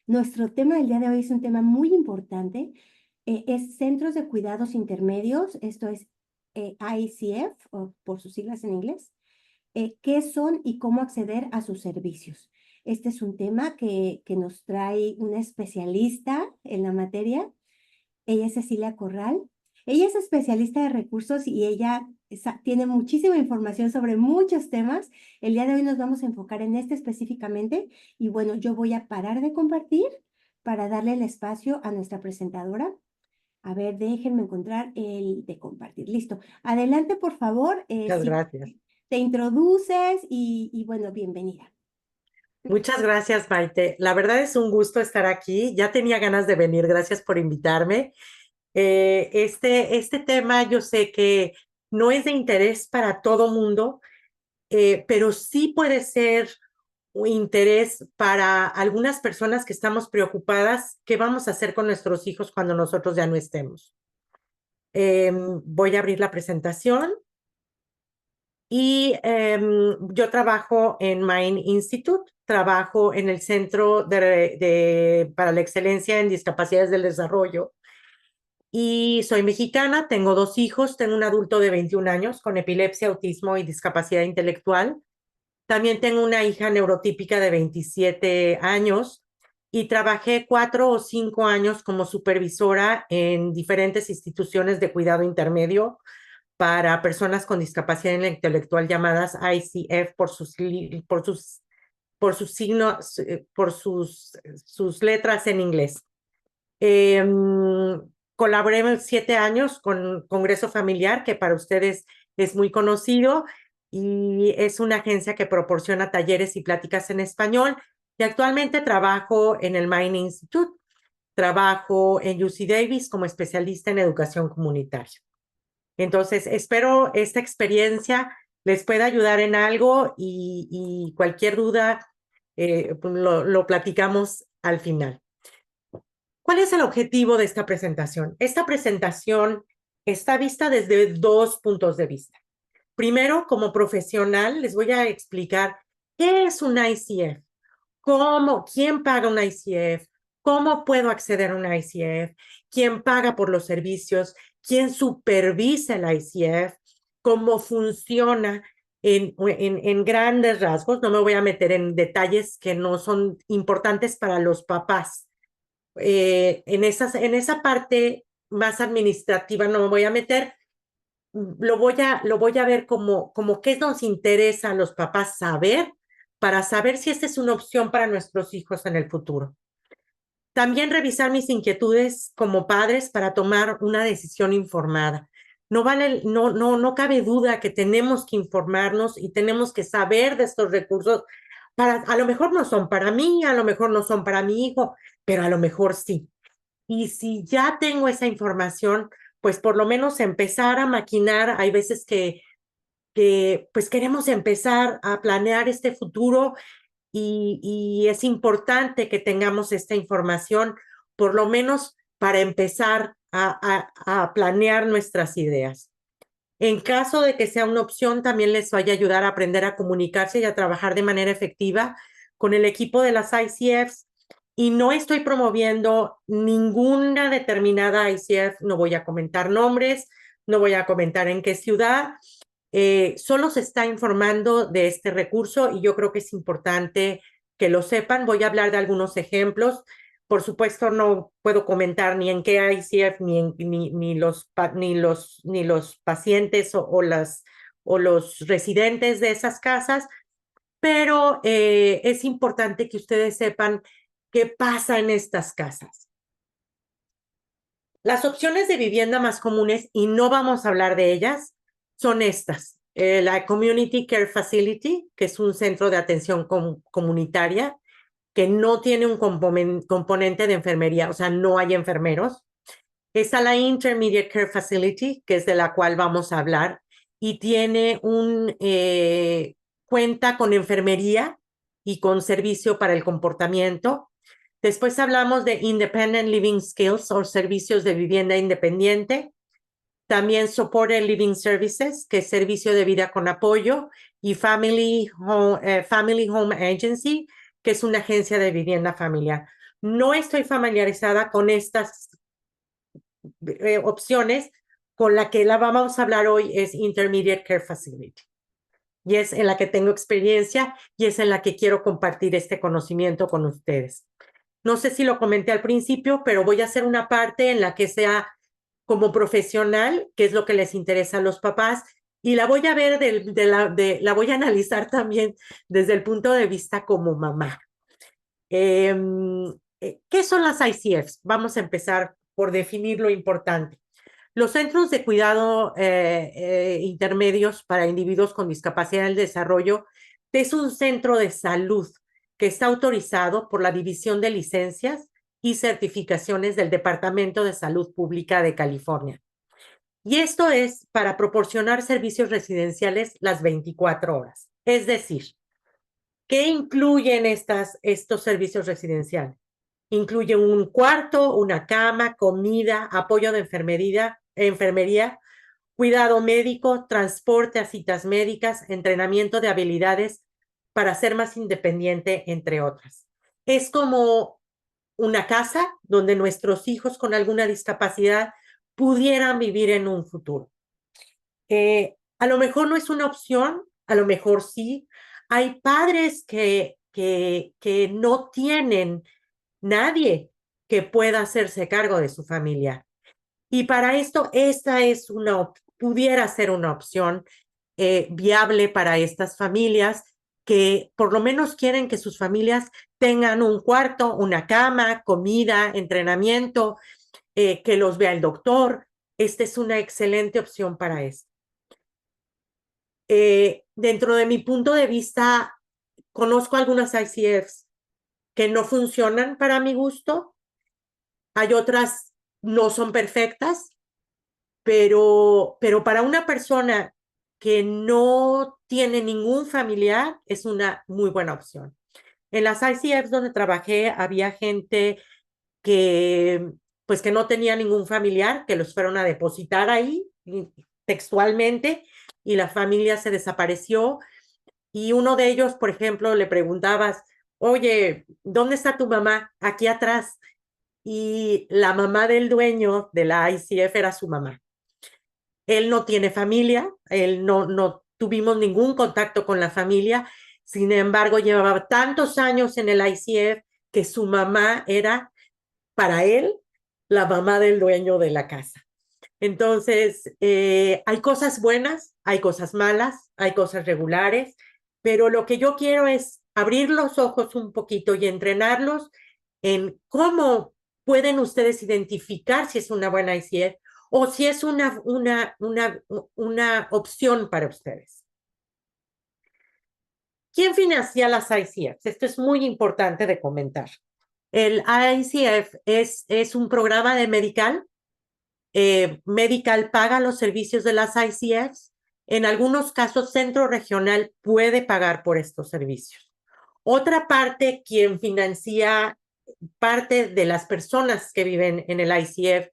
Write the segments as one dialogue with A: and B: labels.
A: Nuestro tema del día de hoy es un tema muy importante. Es Centros de Cuidados Intermedios, esto es ICF, o por sus siglas en inglés. ¿Qué son y cómo acceder a sus servicios? Este es un tema que nos trae una especialista en la materia. Ella es Cecilia Corral. Ella es especialista de recursos y ella tiene muchísima información sobre muchos temas. El día de hoy nos vamos a enfocar en este específicamente y bueno, yo voy a parar de compartir para darle el espacio a nuestra presentadora. A ver, déjenme encontrar el de compartir. Listo. Adelante, por favor.
B: Muchas
A: Si
B: gracias.
A: te introduces y bueno, bienvenida.
B: Muchas gracias, Maite. La verdad es un gusto estar aquí. Ya tenía ganas de venir. Gracias por invitarme. Este tema yo sé que no es de interés para todo mundo, pero sí puede ser un interés para algunas personas que estamos preocupadas qué vamos a hacer con nuestros hijos cuando nosotros ya no estemos. Voy a abrir la presentación. Yo trabajo en Mind Institute, trabajo en el Centro para la Excelencia en Discapacidades del Desarrollo y soy mexicana, tengo dos hijos, tengo un adulto de 21 años con epilepsia, autismo y discapacidad intelectual. También tengo una hija neurotípica de 27 años y trabajé 4 o 5 años como supervisora en diferentes instituciones de cuidado intermedio para personas con discapacidad intelectual llamadas ICF por sus signos, sus letras en inglés. Eh, Colaboré 7 años con Congreso Familiar, que para ustedes es muy conocido, y es una agencia que proporciona talleres y pláticas en español. Y actualmente trabajo en el Mind Institute, trabajo en UC Davis como especialista en educación comunitaria. Entonces, espero esta experiencia les pueda ayudar en algo y cualquier duda lo platicamos al final. ¿Cuál es el objetivo de esta presentación? Esta presentación está vista desde dos puntos de vista. Primero, como profesional, les voy a explicar qué es un ICF, quién paga un ICF, cómo puedo acceder a un ICF, quién paga por los servicios, quién supervisa el ICF, cómo funciona en grandes rasgos. No me voy a meter en detalles que no son importantes para los papás. En esa parte más administrativa no me voy a meter. Lo voy a ver como qué nos interesa a los papás saber para saber si esta es una opción para nuestros hijos en el futuro. También revisar mis inquietudes como padres para tomar una decisión informada. No cabe duda que tenemos que informarnos y tenemos que saber de estos recursos. A lo mejor no son para mí, a lo mejor no son para mi hijo, pero a lo mejor sí. Y si ya tengo esa información, pues por lo menos empezar a maquinar. Hay veces que pues queremos empezar a planear este futuro y es importante que tengamos esta información, por lo menos para empezar a planear nuestras ideas. En caso de que sea una opción, también les vaya a ayudar a aprender a comunicarse y a trabajar de manera efectiva con el equipo de las ICFs. Y no estoy promoviendo ninguna determinada ICF, no voy a comentar nombres, no voy a comentar en qué ciudad, solo se está informando de este recurso y yo creo que es importante que lo sepan. Voy a hablar de algunos ejemplos. Por supuesto, no puedo comentar ni en qué ICF, ni los pacientes o los residentes de esas casas, pero es importante que ustedes sepan qué pasa en estas casas. Las opciones de vivienda más comunes, y no vamos a hablar de ellas, son estas. La Community Care Facility, que es un centro de atención comunitaria, que no tiene un componente de enfermería, o sea, no hay enfermeros. Está la Intermediate Care Facility, que es de la cual vamos a hablar, y cuenta con enfermería y con servicio para el comportamiento. Después hablamos de Independent Living Skills o servicios de vivienda independiente. También Supported Living Services, que es servicio de vida con apoyo, y Family Home Agency, que es una agencia de vivienda familiar. No estoy familiarizada con estas opciones. Con la que la vamos a hablar hoy es Intermediate Care Facility. Y es en la que tengo experiencia y es en la que quiero compartir este conocimiento con ustedes. No sé si lo comenté al principio, pero voy a hacer una parte en la que sea como profesional, que es lo que les interesa a los papás, y la voy a ver, la voy a analizar también desde el punto de vista como mamá. ¿Qué son las ICFs? Vamos a empezar por definir lo importante. Los centros de cuidado intermedios para individuos con discapacidad del desarrollo es un centro de salud que está autorizado por la División de Licencias y Certificaciones del Departamento de Salud Pública de California. Y esto es para proporcionar servicios residenciales las 24 horas. Es decir, ¿qué incluyen estos servicios residenciales? Incluye un cuarto, una cama, comida, apoyo de enfermería, cuidado médico, transporte a citas médicas, entrenamiento de habilidades para ser más independiente, entre otras. Es como una casa donde nuestros hijos con alguna discapacidad pudieran vivir en un futuro. A lo mejor no es una opción, a lo mejor sí. Hay padres que no tienen nadie que pueda hacerse cargo de su familia. Y para esto, pudiera ser una opción viable para estas familias que por lo menos quieren que sus familias tengan un cuarto, una cama, comida, entrenamiento, que los vea el doctor. Esta es una excelente opción para esto. Dentro de mi punto de vista, conozco algunas ICFs que no funcionan para mi gusto. Hay otras no son perfectas, pero para una persona que no tiene ningún familiar es una muy buena opción. En las ICFs donde trabajé había gente que pues que no tenía ningún familiar, que los fueron a depositar ahí textualmente y la familia se desapareció y uno de ellos, por ejemplo, le preguntabas, oye, ¿dónde está tu mamá? Aquí atrás. Y la mamá del dueño de la ICF era su mamá. Él no tiene familia, él no tuvimos ningún contacto con la familia, sin embargo, llevaba tantos años en el ICF que su mamá era, para él, la mamá del dueño de la casa. Entonces, hay cosas buenas, hay cosas malas, hay cosas regulares, pero lo que yo quiero es abrir los ojos un poquito y entrenarlos en cómo pueden ustedes identificar si es una buena ICF o si es una opción para ustedes. ¿Quién financia las ICFs? Esto es muy importante de comentar. El ICF es un programa de Medical. Medical paga los servicios de las ICFs. En algunos casos, Centro Regional puede pagar por estos servicios. Otra parte, quien financia parte de las personas que viven en el ICF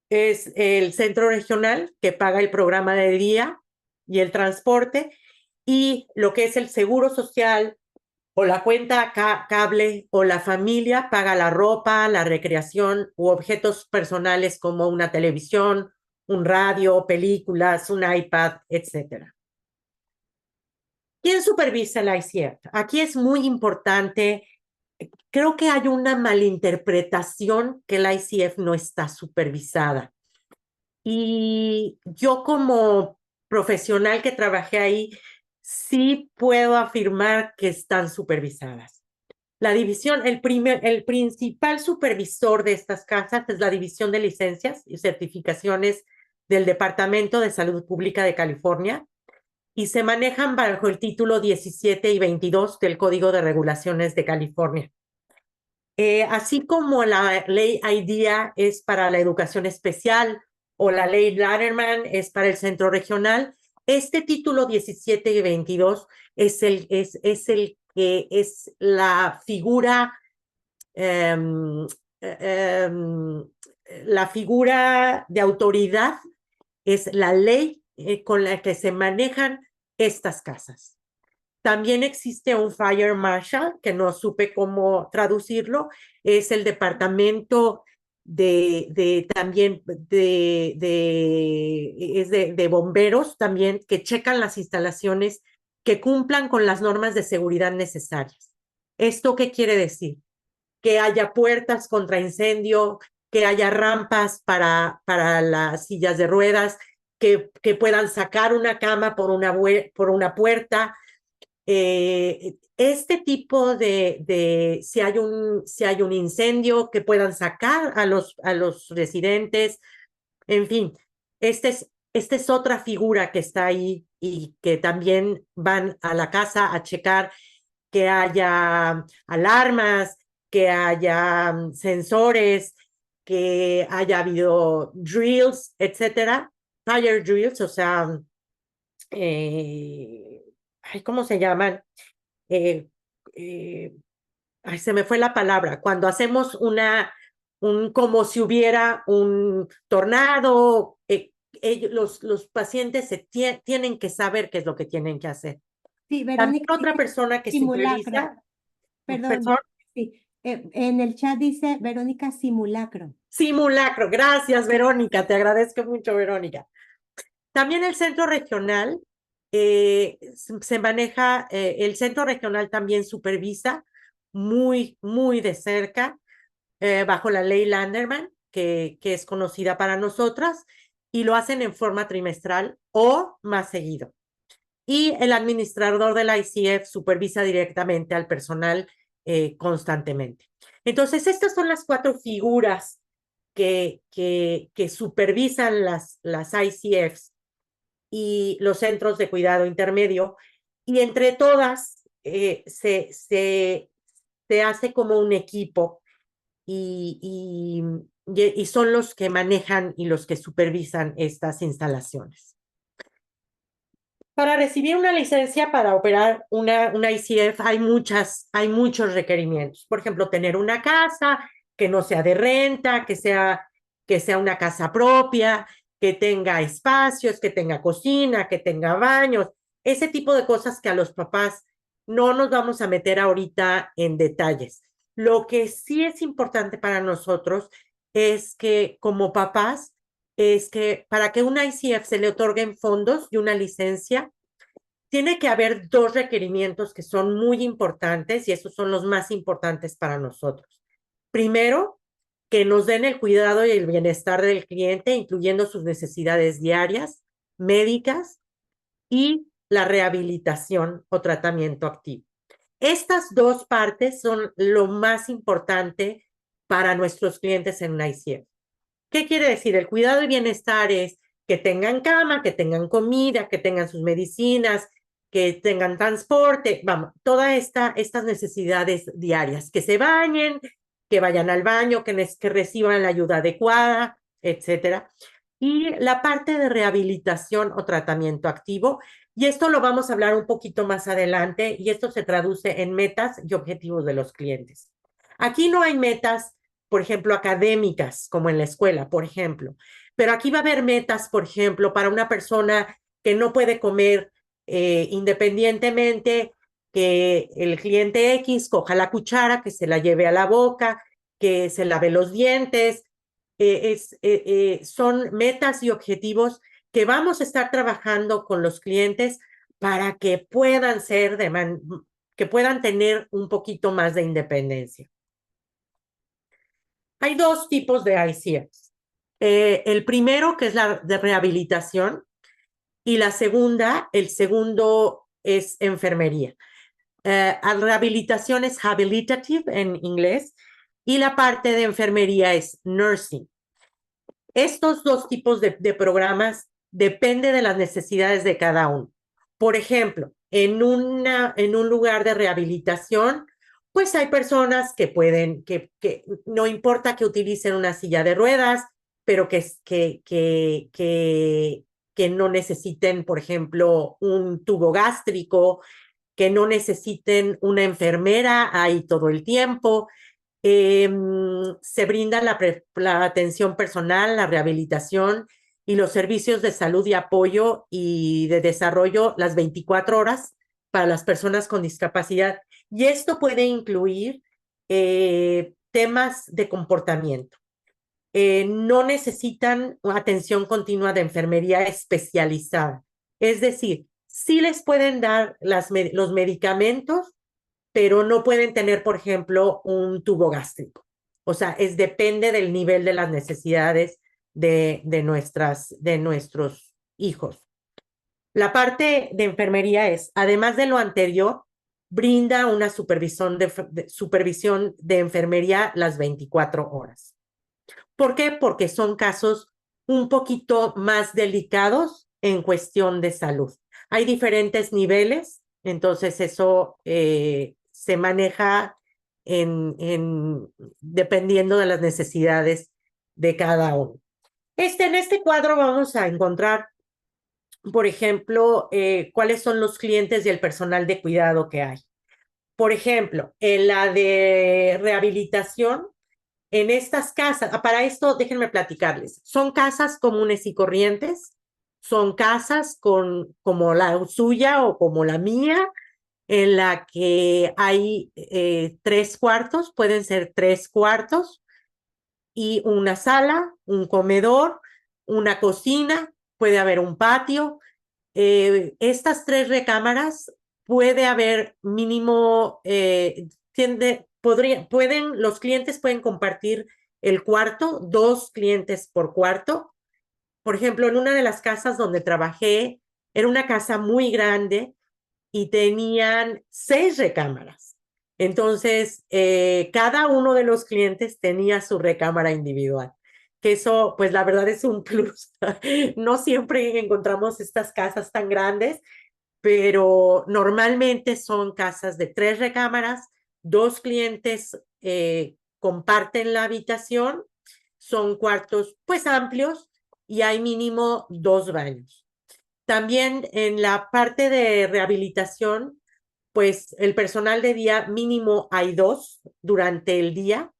B: es el Centro Regional, que paga el programa de día y el transporte, y lo que es el Seguro Social o la cuenta cable o la familia paga la ropa, la recreación u objetos personales como una televisión, un radio, películas, un iPad, etc. ¿Quién supervisa el ICF? Aquí es muy importante. Creo que hay una malinterpretación que el ICF no está supervisada. Y yo como profesional que trabajé ahí, sí puedo afirmar que están supervisadas. La división, el principal supervisor de estas casas es la División de Licencias y Certificaciones del Departamento de Salud Pública de California y se manejan bajo el título 17 y 22 del Código de Regulaciones de California. Así como la ley IDEA es para la educación especial o la ley Latterman es para el centro regional, este título 17 y 22 es la figura, la figura de autoridad, es la ley con la que se manejan estas casas. También existe un Fire Marshal, que no supe cómo traducirlo, es el departamento también de bomberos también que checan las instalaciones que cumplan con las normas de seguridad necesarias. ¿Esto qué quiere decir? Que haya puertas contra incendio, que haya rampas para las sillas de ruedas, que puedan sacar una cama por una puerta. Este tipo si hay un incendio, que puedan sacar a los residentes. En fin, esta es otra figura que está ahí y que también van a la casa a checar que haya alarmas, que haya sensores, que haya habido drills, etcétera, fire drills, o sea, ¿cómo se llaman? Eh, eh, Se me fue la palabra, cuando hacemos como si hubiera un tornado, los pacientes tienen que saber qué es lo que tienen que hacer.
A: Sí,
B: También
A: Verónica
B: otra
A: dice
B: persona que
A: simulacro.
B: supervisa,
A: Perdón,
B: persona,
A: sí. En el chat dice Verónica simulacro.
B: simulacro. Gracias, Verónica, te agradezco mucho, Verónica. También el centro regional se maneja, el centro regional también supervisa muy de cerca bajo la ley Landerman, que es conocida para nosotras, y lo hacen en forma trimestral o más seguido. Y el administrador del ICF supervisa directamente al personal constantemente. Entonces, estas son las 4 figuras que supervisan las ICFs y los centros de cuidado intermedio, y entre todas se hace como un equipo y son los que manejan y los que supervisan estas instalaciones. Para recibir una licencia para operar una ICF hay muchos requerimientos. Por ejemplo, tener una casa que no sea de renta, que sea una casa propia, que tenga espacios, que tenga cocina, que tenga baños, ese tipo de cosas que a los papás no nos vamos a meter ahorita en detalles. Lo que sí es importante para nosotros es que como papás, es que para que una ICF se le otorguen fondos y una licencia, tiene que haber 2 requerimientos que son muy importantes y esos son los más importantes para nosotros. Primero, que nos den el cuidado y el bienestar del cliente, incluyendo sus necesidades diarias, médicas y la rehabilitación o tratamiento activo. Estas 2 partes son lo más importante para nuestros clientes en una ICF. ¿Qué quiere decir? El cuidado y bienestar es que tengan cama, que tengan comida, que tengan sus medicinas, que tengan transporte, vamos, todas estas necesidades diarias, que se bañen, que vayan al baño, que reciban la ayuda adecuada, etcétera. Y la parte de rehabilitación o tratamiento activo, y esto lo vamos a hablar un poquito más adelante, y esto se traduce en metas y objetivos de los clientes. Aquí no hay metas, por ejemplo, académicas, como en la escuela, por ejemplo, pero aquí va a haber metas, por ejemplo, para una persona que no puede comer independientemente, que el cliente X coja la cuchara, que se la lleve a la boca, que se lave los dientes. Son metas y objetivos que vamos a estar trabajando con los clientes para que que puedan tener un poquito más de independencia. Hay 2 tipos de ICFs. El primero, que es la de rehabilitación, y el segundo es enfermería. Rehabilitación es habilitative en inglés y la parte de enfermería es nursing. Estos 2 tipos de programas dependen de las necesidades de cada uno. Por ejemplo, en un lugar de rehabilitación, pues hay personas que no importa que utilicen una silla de ruedas, pero que no necesiten, por ejemplo, un tubo gástrico, que no necesiten una enfermera ahí todo el tiempo. Se brinda la atención personal, la rehabilitación y los servicios de salud y apoyo y de desarrollo las 24 horas para las personas con discapacidad. Y esto puede incluir temas de comportamiento. No necesitan atención continua de enfermería especializada. Es decir, sí les pueden dar los medicamentos, pero no pueden tener, por ejemplo, un tubo gástrico. O sea, depende del nivel de las necesidades de nuestros hijos. La parte de enfermería es, además de lo anterior, brinda una supervisión de enfermería las 24 horas. ¿Por qué? Porque son casos un poquito más delicados en cuestión de salud. Hay diferentes niveles, entonces eso se maneja dependiendo de las necesidades de cada uno. En este cuadro vamos a encontrar, por ejemplo, cuáles son los clientes y el personal de cuidado que hay. Por ejemplo, en la de rehabilitación, en estas casas, para esto déjenme platicarles, son casas comunes y corrientes, son casas como la suya o como la mía, en la que hay 3 cuartos, pueden ser 3 cuartos, y una sala, un comedor, una cocina, puede haber un patio. Estas 3 recámaras puede haber mínimo, los clientes pueden compartir el cuarto, 2 clientes por cuarto. Por ejemplo, en una de las casas donde trabajé, era una casa muy grande y tenían 6 recámaras. Entonces, cada uno de los clientes tenía su recámara individual, que eso, pues la verdad es un plus. No siempre encontramos estas casas tan grandes, pero normalmente son casas de 3 recámaras, 2 clientes comparten la habitación, son cuartos pues amplios y hay mínimo 2 baños. También en la parte de rehabilitación, pues el personal de día mínimo hay 2 durante el día.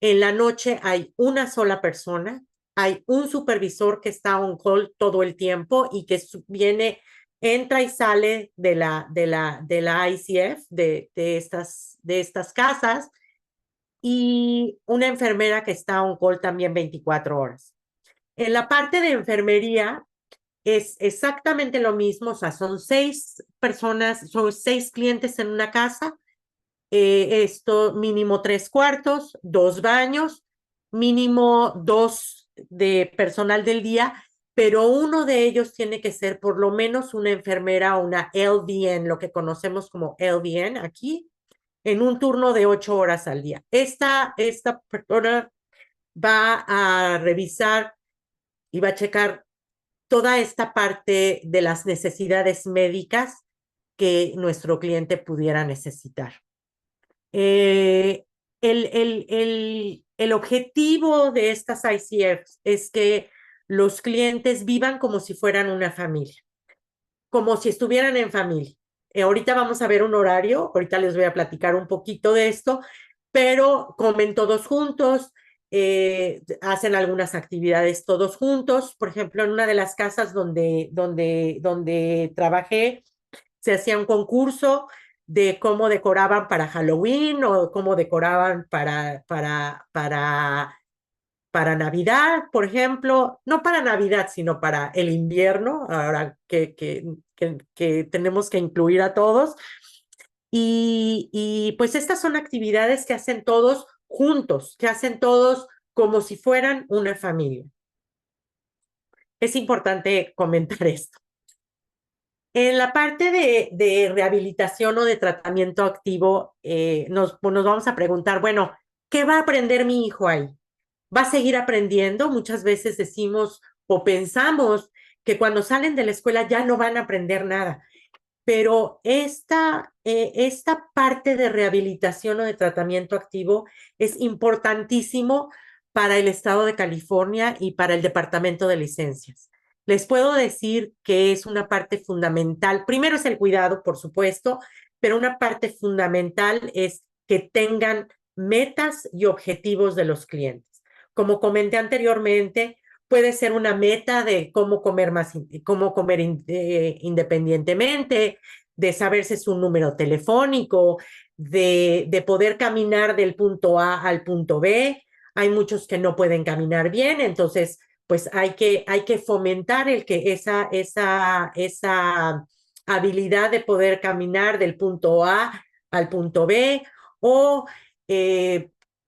B: En la noche hay una sola persona. Hay un supervisor que está on call todo el tiempo y que entra y sale de la ICF, de estas casas, y una enfermera que está on call también 24 horas. En la parte de enfermería, es exactamente lo mismo, o sea, son 6 personas, son 6 clientes en una casa, esto mínimo 3 cuartos, 2 baños, mínimo 2 de personal del día, pero uno de ellos tiene que ser por lo menos una enfermera o una LVN, lo que conocemos como LVN aquí, en un turno de 8 horas al día. Esta persona va a revisar y va a checar toda esta parte de las necesidades médicas que nuestro cliente pudiera necesitar. Eh, el objetivo de estas ICFs es que los clientes vivan como si fueran una familia, como si estuvieran en familia. Ahorita vamos a ver un horario, ahorita les voy a platicar un poquito de esto, pero comen todos juntos, hacen algunas actividades todos juntos. Por ejemplo, en una de las casas donde trabajé, se hacía un concurso de cómo decoraban para Halloween o cómo decoraban para Navidad, por ejemplo, no para Navidad, sino para el invierno, ahora que tenemos que incluir a todos. Y pues estas son actividades que hacen todos juntos, que hacen todos como si fueran una familia. Es importante comentar esto. En la parte de rehabilitación o de tratamiento activo, nos vamos a preguntar, bueno, ¿qué va a aprender mi hijo ahí? ¿Va a seguir aprendiendo? Muchas veces decimos o pensamos que cuando salen de la escuela ya no van a aprender nada, pero esta parte de rehabilitación o de tratamiento activo es importantísimo para el estado de California y para el Departamento de Licencias. Les puedo decir que es una parte fundamental. Primero es el cuidado, por supuesto, pero una parte fundamental es que tengan metas y objetivos de los clientes. Como comenté anteriormente, puede ser una meta de cómo comer independientemente, de saberse su número telefónico, de poder caminar del punto A al punto B. Hay muchos que no pueden caminar bien, entonces pues hay que fomentar el que esa habilidad de poder caminar del punto A al punto B, o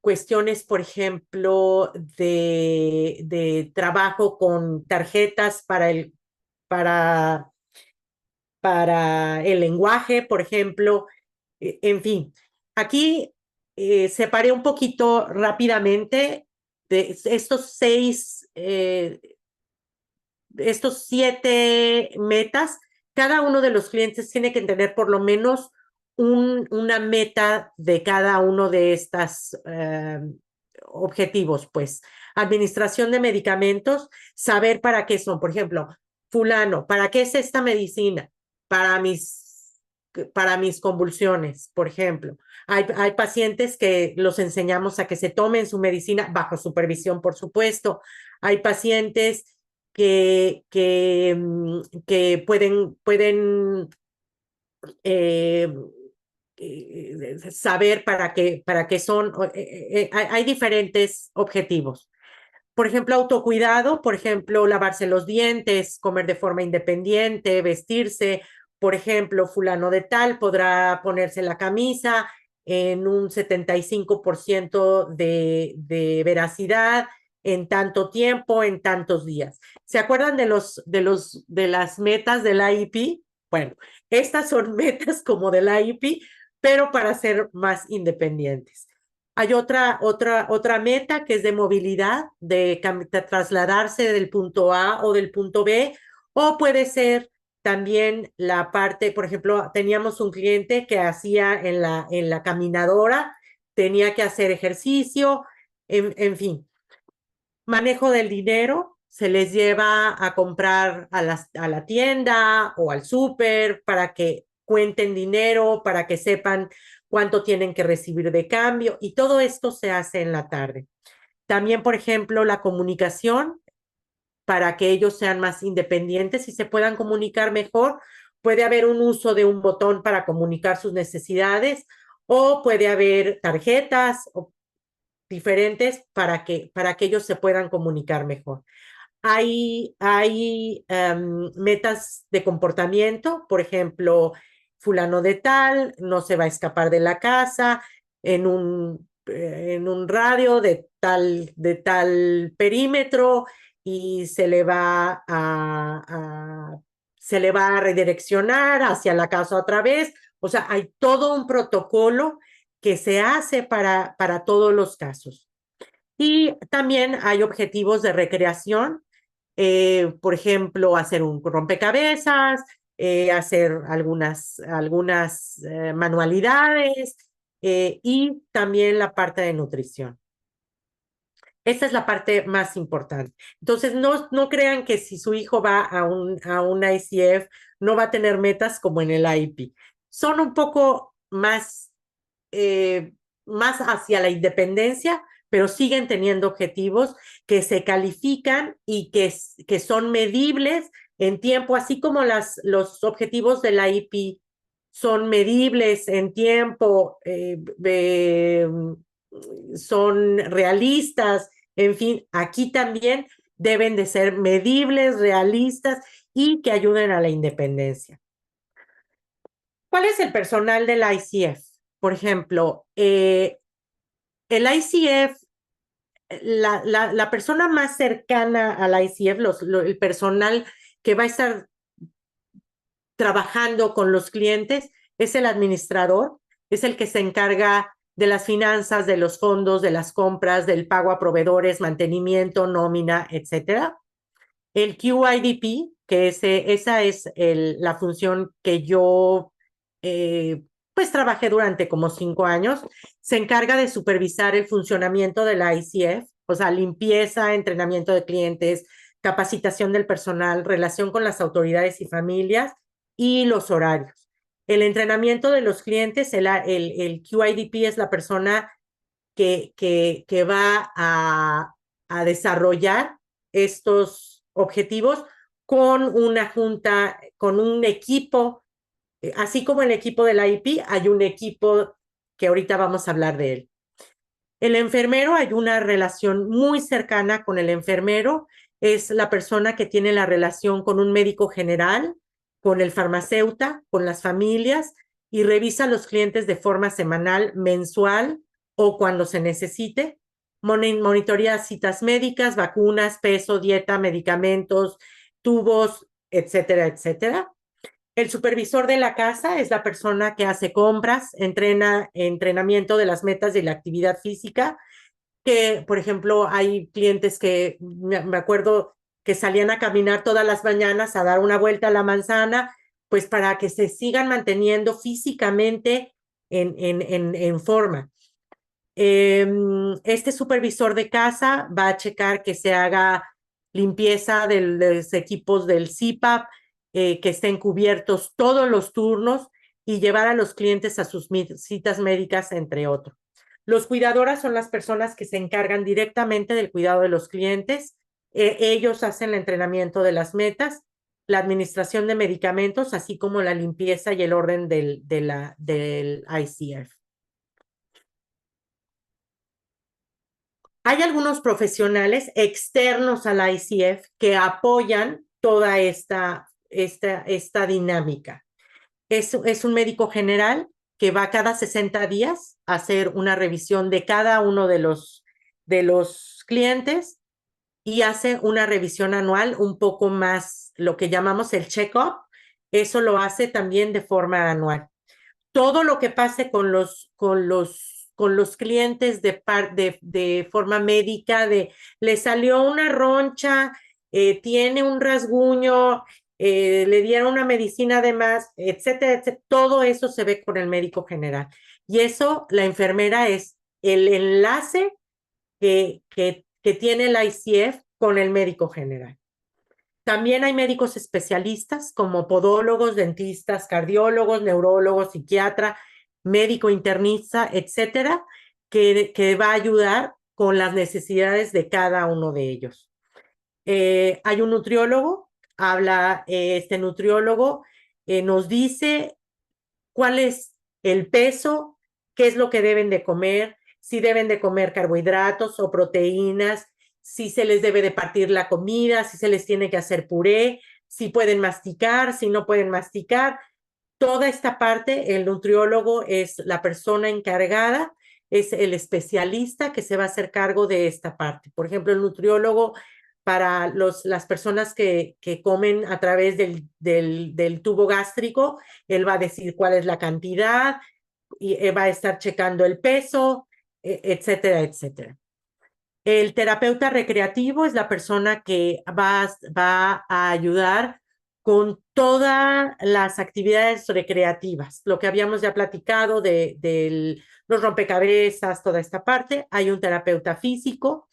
B: cuestiones, por ejemplo, de trabajo con tarjetas para, para el lenguaje, por ejemplo. En fin, aquí separé un poquito rápidamente de estos 7 metas. Cada uno de los clientes tiene que tener por lo menos una meta de cada uno de estos objetivos, pues. Administración de medicamentos, saber para qué son. Por ejemplo, fulano, ¿para qué es esta medicina? Para para mis convulsiones, por ejemplo. Hay pacientes que los enseñamos a que se tomen su medicina bajo supervisión, por supuesto. Hay pacientes que pueden eh, saber para qué son. Hay diferentes objetivos. Por ejemplo, autocuidado, por ejemplo, lavarse los dientes, comer de forma independiente, vestirse. Por ejemplo, fulano de tal podrá ponerse la camisa en un 75% de veracidad, en tanto tiempo, en tantos días. ¿Se acuerdan de las metas del IEP? Bueno, estas son metas como del IEP, pero para ser más independientes. Hay otra meta que es de movilidad, de trasladarse del punto A o del punto B, o puede ser también la parte, por ejemplo, teníamos un cliente que hacía en la caminadora, tenía que hacer ejercicio, en fin. Manejo del dinero, se les lleva a comprar a la tienda o al súper para que cuenten dinero, para que sepan cuánto tienen que recibir de cambio, y todo esto se hace en la tarde. También, por ejemplo, la comunicación, para que ellos sean más independientes y se puedan comunicar mejor. Puede haber un uso de un botón para comunicar sus necesidades, o puede haber tarjetas diferentes para que ellos se puedan comunicar mejor. Hay metas de comportamiento, por ejemplo, fulano de tal no se va a escapar de la casa en un radio de tal perímetro, y se le va a redireccionar hacia la casa otra vez. O sea, hay todo un protocolo que se hace para todos los casos. Y también hay objetivos de recreación, por ejemplo, hacer un rompecabezas, hacer algunas manualidades, y también la parte de nutrición. Esta es la parte más importante. Entonces, no crean que si su hijo va a un ICF no va a tener metas como en el IEP. Son un poco más hacia la independencia, pero siguen teniendo objetivos que se califican y que son medibles en tiempo, así como los objetivos de la IEP son medibles en tiempo, son realistas. En fin, aquí también deben de ser medibles, realistas y que ayuden a la independencia. ¿Cuál es el personal del ICF? Por ejemplo, el ICF, la persona más cercana al ICF, el personal que va a estar trabajando con los clientes, es el administrador, es el que se encarga de las finanzas, de los fondos, de las compras, del pago a proveedores, mantenimiento, nómina, etcétera. El QIDP, que esa es la función que yo pues trabajé durante como 5 años, se encarga de supervisar el funcionamiento de la ICF, o sea, limpieza, entrenamiento de clientes, capacitación del personal, relación con las autoridades y familias, y los horarios. El entrenamiento de los clientes, el QIDP es la persona que va a desarrollar estos objetivos con una junta, con un equipo Así como el equipo del IEP, hay un equipo que ahorita vamos a hablar de él. El enfermero, hay una relación muy cercana con el enfermero, es la persona que tiene la relación con un médico general, con el farmacéutico, con las familias y revisa a los clientes de forma semanal, mensual o cuando se necesite. Monitorea citas médicas, vacunas, peso, dieta, medicamentos, tubos, etcétera, etcétera. El supervisor de la casa es la persona que hace compras, entrenamiento de las metas de la actividad física, que, por ejemplo, hay clientes que me acuerdo que salían a caminar todas las mañanas a dar una vuelta a la manzana, pues para que se sigan manteniendo físicamente en forma. Este supervisor de casa va a checar que se haga limpieza de los equipos del CPAP, que estén cubiertos todos los turnos y llevar a los clientes a sus citas médicas, entre otros. Los cuidadoras son las personas que se encargan directamente del cuidado de los clientes. Ellos hacen el entrenamiento de las metas, la administración de medicamentos, así como la limpieza y el orden del ICF. Hay algunos profesionales externos al ICF que apoyan toda esta dinámica. Es un médico general que va cada 60 días a hacer una revisión de cada uno de los clientes y hace una revisión anual un poco más, lo que llamamos el check-up. Eso lo hace también de forma anual. Todo lo que pase con los clientes de forma médica, le salió una roncha, tiene un rasguño, le dieron una medicina de más, etcétera, etcétera. Todo eso se ve con el médico general. Y eso, la enfermera es el enlace que tiene el ICF con el médico general. También hay médicos especialistas como podólogos, dentistas, cardiólogos, neurólogos, psiquiatra, médico internista, etcétera, que va a ayudar con las necesidades de cada uno de ellos. Hay un nutriólogo, este nutriólogo nos dice cuál es el peso, qué es lo que deben de comer, si deben de comer carbohidratos o proteínas, si se les debe de partir la comida, si se les tiene que hacer puré, si pueden masticar, si no pueden masticar. Toda esta parte, el nutriólogo es la persona encargada, es el especialista que se va a hacer cargo de esta parte. Por ejemplo, el nutriólogo para las personas que comen a través del tubo gástrico, él va a decir cuál es la cantidad y va a estar checando el peso, etcétera, etcétera. El terapeuta recreativo es la persona que va a ayudar con todas las actividades recreativas, lo que habíamos ya platicado de los rompecabezas, toda esta parte. Hay un terapeuta físico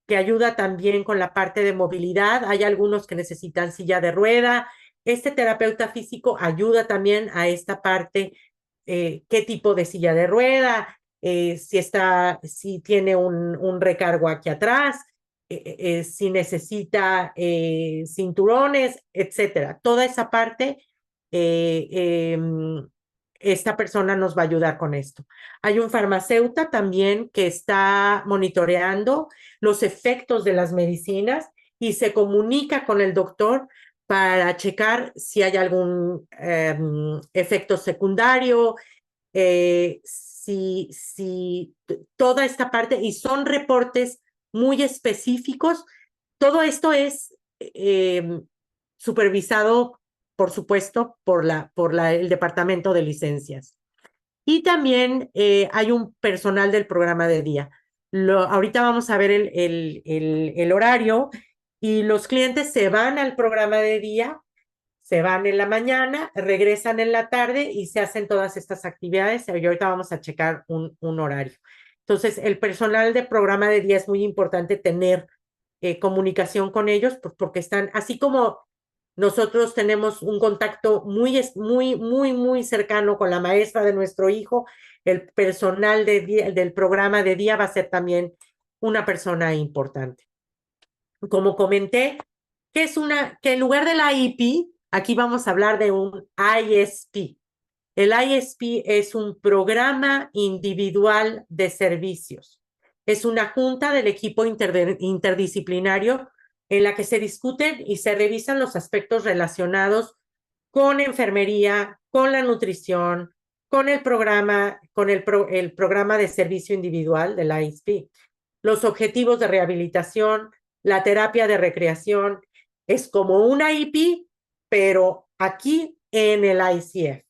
B: que ayuda también con la parte de movilidad. Hay algunos que necesitan silla de rueda. Este terapeuta físico ayuda también a esta parte, qué tipo de silla de rueda, si tiene un recargo aquí atrás, si necesita cinturones, etcétera. Toda esa parte, esta persona nos va a ayudar con esto. Hay un farmacéutico también que está monitoreando los efectos de las medicinas y se comunica con el doctor para checar si hay algún efecto secundario, si toda esta parte, y son reportes muy específicos. Todo esto es supervisado, por supuesto, el Departamento de Licencias. Y también hay un personal del programa de día. Ahorita vamos a ver el horario y los clientes se van al programa de día, se van en la mañana, regresan en la tarde y se hacen todas estas actividades. Y ahorita vamos a checar un horario. Entonces, el personal del programa de día es muy importante tener comunicación con ellos, pues porque están, así como nosotros tenemos un contacto muy cercano con la maestra de nuestro hijo, el personal del programa de día va a ser también una persona importante. Como comenté, que en lugar de la IP, aquí vamos a hablar de un ISP. El ISP es un programa individual de servicios. Es una junta del equipo interdisciplinario en la que se discuten y se revisan los aspectos relacionados con enfermería, con la nutrición, con el programa, el programa de servicio individual del ISP, los objetivos de rehabilitación, la terapia de recreación. Es como una IP, pero aquí en el ICF.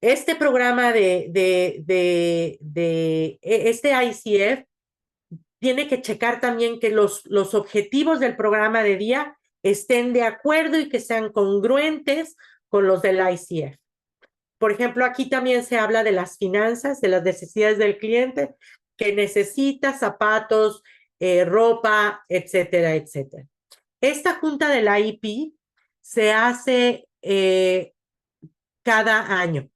B: Este programa este ICF tiene que checar también que los objetivos del programa de día estén de acuerdo y que sean congruentes con los del ICF. Por ejemplo, aquí también se habla de las finanzas, de las necesidades del cliente, que necesita zapatos, ropa, etcétera, etcétera. Esta junta de la IP se hace cada año.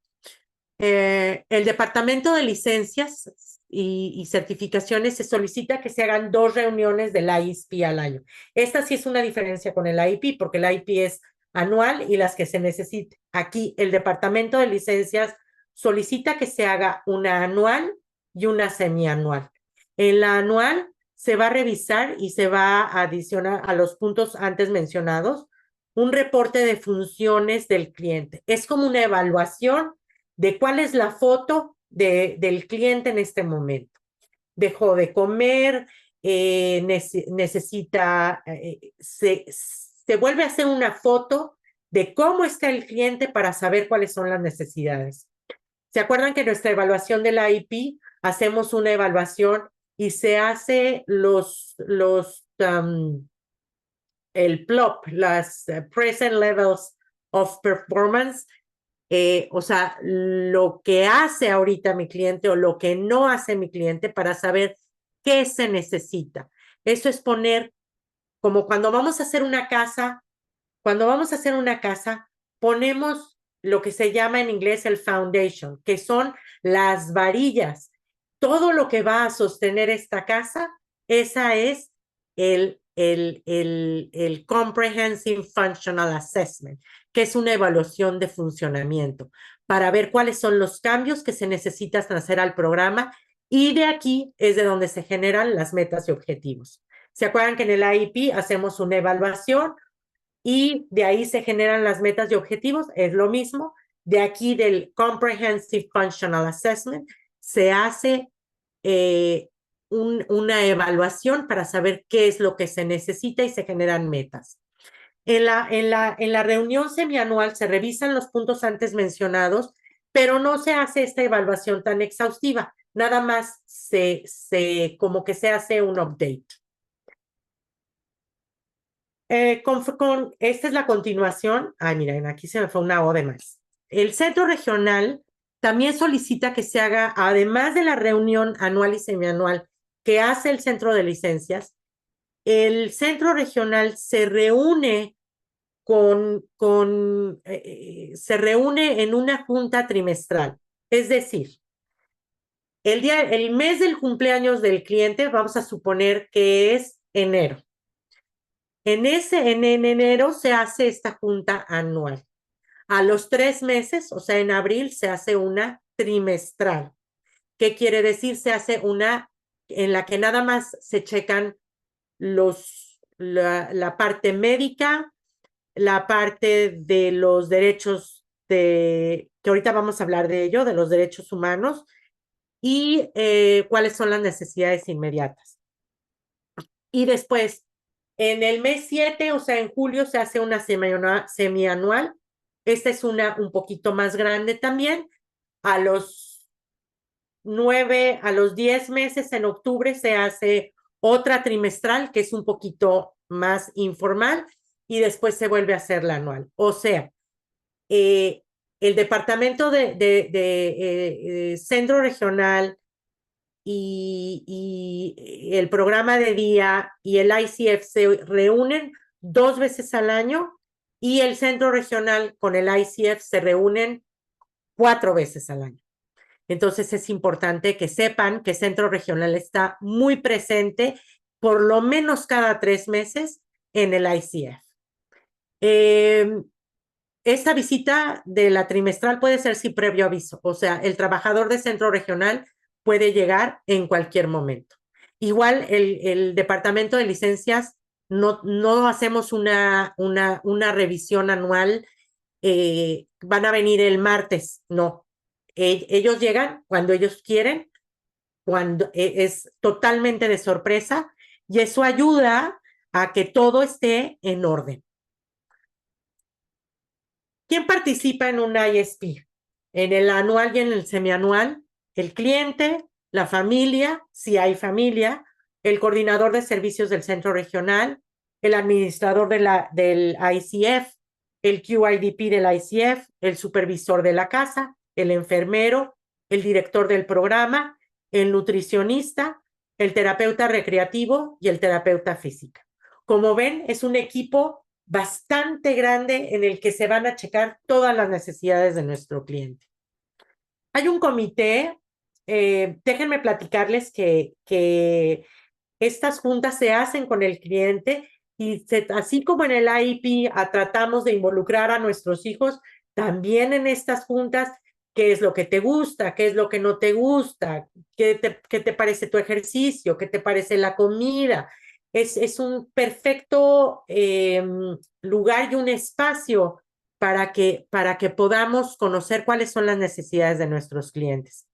B: El departamento de licencias y certificaciones se solicita que se hagan 2 reuniones del ISP al año. Esta sí es una diferencia con el IP, porque el IP es anual y las que se necesite. Aquí el departamento de licencias solicita que se haga una anual y una semianual. En la anual se va a revisar y se va a adicionar a los puntos antes mencionados un reporte de funciones del cliente. Es como una evaluación de cuál es la foto del cliente en este momento. Dejó de comer, necesita, se vuelve a hacer una foto de cómo está el cliente para saber cuáles son las necesidades. ¿Se acuerdan que en nuestra evaluación de la IP hacemos una evaluación y se hace el PLOP, las Present Levels of Performance? O sea, lo que hace ahorita mi cliente o lo que no hace mi cliente para saber qué se necesita. Eso es poner, como cuando vamos a hacer una casa, ponemos lo que se llama en inglés el foundation, que son las varillas. Todo lo que va a sostener esta casa, esa es el Comprehensive Functional Assessment, que es una evaluación de funcionamiento para ver cuáles son los cambios que se necesitan hacer al programa, y de aquí es de donde se generan las metas y objetivos. ¿Se acuerdan que en el IEP hacemos una evaluación y de ahí se generan las metas y objetivos? Es lo mismo. De aquí del Comprehensive Functional Assessment se hace una evaluación para saber qué es lo que se necesita y se generan metas. En la reunión semianual se revisan los puntos antes mencionados, pero no se hace esta evaluación tan exhaustiva. Nada más como que se hace un update. Esta es la continuación. Ay, miren, aquí se me fue una O de más. El centro regional también solicita que se haga, además de la reunión anual y semianual que hace el centro de licencias, el centro regional se reúne se reúne en una junta trimestral. Es decir, el mes del cumpleaños del cliente, vamos a suponer que es enero. En enero se hace esta junta anual. A los 3 meses, o sea, en abril, se hace una trimestral. ¿Qué quiere decir? Se hace una en la que nada más se checan la parte médica, la parte de los derechos que ahorita vamos a hablar de ello, de los derechos humanos, y cuáles son las necesidades inmediatas. Y después, en el mes 7, o sea, en julio, se hace una semianual. Esta es un poquito más grande también. A los 10 meses, en octubre, se hace otra trimestral, que es un poquito más informal, y después se vuelve a hacer la anual. O sea, el departamento de centro regional y el programa de día y el ICF se reúnen 2 veces al año, y el centro regional con el ICF se reúnen 4 veces al año. Entonces es importante que sepan que el centro regional está muy presente por lo menos cada 3 meses en el ICF. esta visita de la trimestral puede ser sin previo aviso, o sea, el trabajador de centro regional puede llegar en cualquier momento. Igual el departamento de licencias no hacemos una revisión anual, van a venir el martes, no. Ellos llegan cuando ellos quieren, cuando es totalmente de sorpresa y eso ayuda a que todo esté en orden. ¿Quién participa en un ISP? En el anual y en el semianual, el cliente, la familia, si hay familia, el coordinador de servicios del centro regional, el administrador del ICF, el QIDP del ICF, el supervisor de la casa, el enfermero, el director del programa, el nutricionista, el terapeuta recreativo y el terapeuta física. Como ven, es un equipo bastante grande en el que se van a checar todas las necesidades de nuestro cliente. Hay un comité, déjenme platicarles que estas juntas se hacen con el cliente y así como en el IEP tratamos de involucrar a nuestros hijos, también en estas juntas, qué es lo que te gusta, qué es lo que no te gusta, qué te parece tu ejercicio, qué te parece la comida. Es un perfecto lugar y un espacio para que podamos conocer cuáles son las necesidades de nuestros clientes.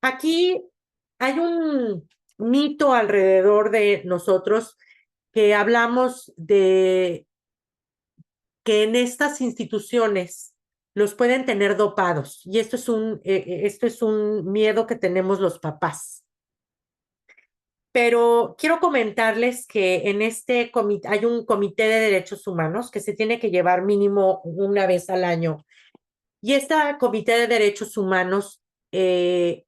B: Aquí hay un mito alrededor de nosotros que hablamos de que en estas instituciones los pueden tener dopados y esto es un miedo que tenemos los papás. Pero quiero comentarles que en este comité hay un comité de derechos humanos que se tiene que llevar mínimo una vez al año. Y este comité de derechos humanos, en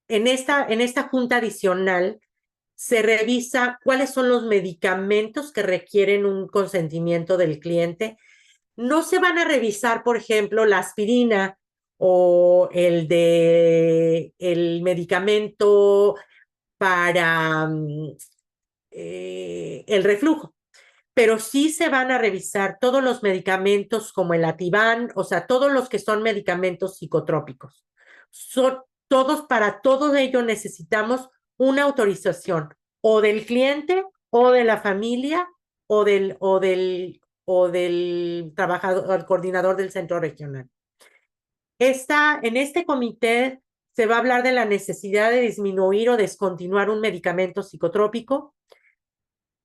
B: esta junta adicional, se revisa cuáles son los medicamentos que requieren un consentimiento del cliente. No se van a revisar, por ejemplo, la aspirina o el medicamento para el reflujo, pero sí se van a revisar todos los medicamentos como el Ativan, o sea, todos los que son medicamentos psicotrópicos. Son todos, para todo ello necesitamos una autorización o del cliente o de la familia o del trabajador, el coordinador del centro regional. En este comité se va a hablar de la necesidad de disminuir o descontinuar un medicamento psicotrópico,